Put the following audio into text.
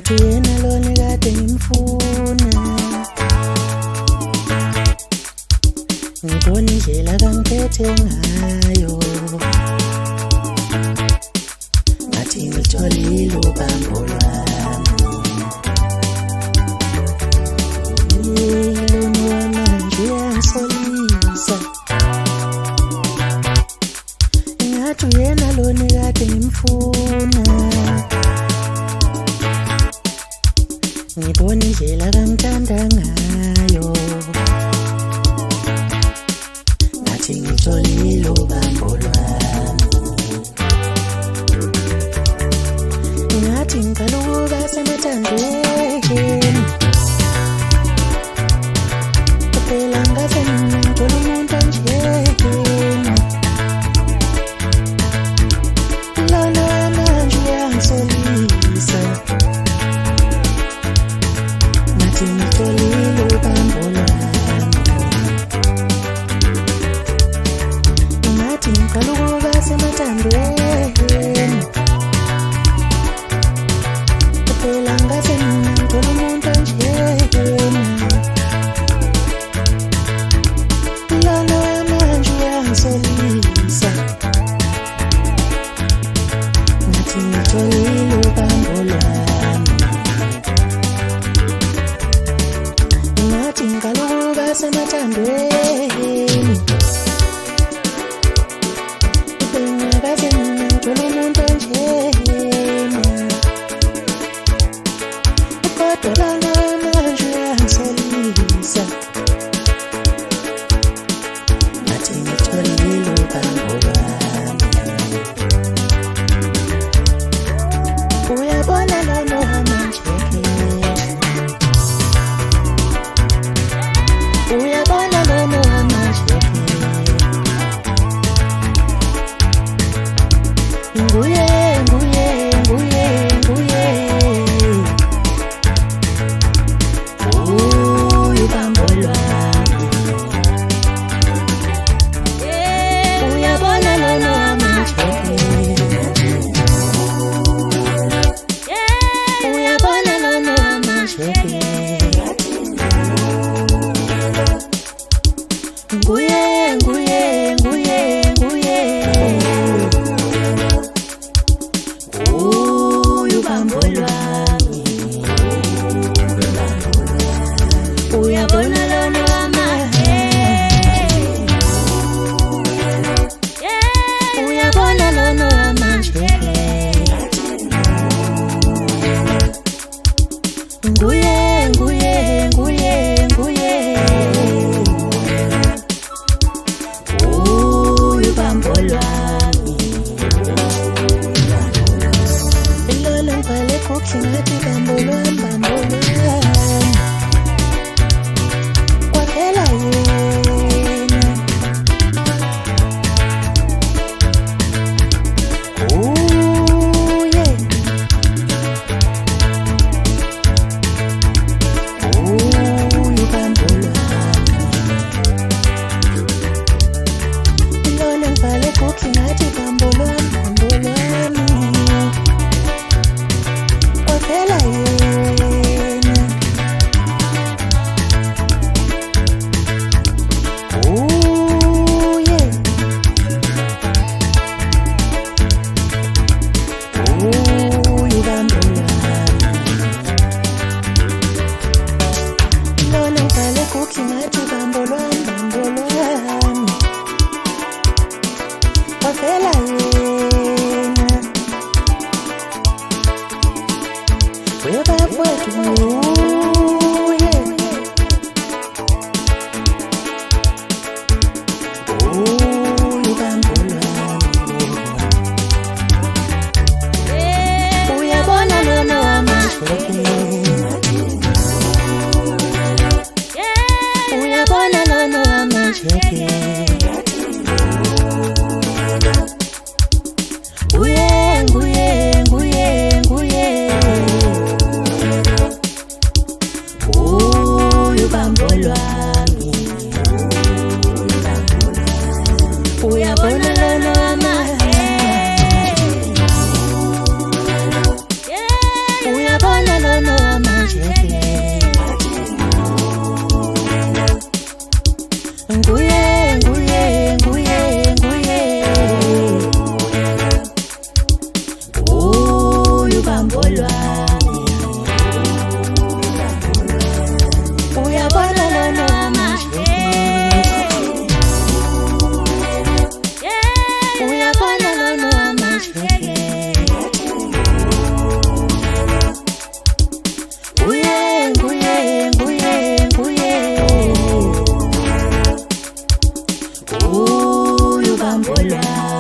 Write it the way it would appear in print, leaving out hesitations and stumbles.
ngathi yena lona kade ngimfuna. Ngibona indlela kangiphethe ngayo, ngathi ngitholile ubambo lwami. Lona wamanje uyangisolisa, ngathi uyena lona kade ngimfuna. Ngibona indlela kangithanda ngayo, ngathi ngitholile ubambo lwami. Ngathi ngiqala ukuba semathandweni, phela ngaze ngithola umuntu onjeyena. Lona manje uyangisolisa, ngathi ngitholile ubambo lwami. Ngathi ngiqala ukuba semathandweni, phela ngaze ngithola umuntu onjeyena. Lona manje uyangisolisa, ngathi ngitholile ubambo lwami. Ngathi ngiqala ukuba semathandweni, bengakaze ngithola umuntu onjeyena. Kodwa lona manje uyangisolisa, ngathi ngitholile ubambo lwami. Uyabona lona manje, uyabona lona manje, nguye nguye nguye nguye, ubambo lwami. Uyabona lona manje, uyabona lona manje, nguye nguye nguye nguye, ubambo lwami. Uyabona lona manje, uyabona lona manje, nguye nguye nguye nguye, ubambo lwami. Lona ngibhale kuhle ngathi bambo lwami, bambo lwami. Kwaphela yena, uye, ubambo lwami. Lona ngibhale kuhle ngathi bambo lwami, bambo lwami. Kwaphela yena, uye, ubambo lwami. Lona ngibhale kuhle ngathi bambo lwami, bambo lwami. Kwaphela yena, webafowethu uye, ubambo lwami. Uyabona lona manje, uyabona lona manje, nguye nguye nguye nguye, bambo lwami.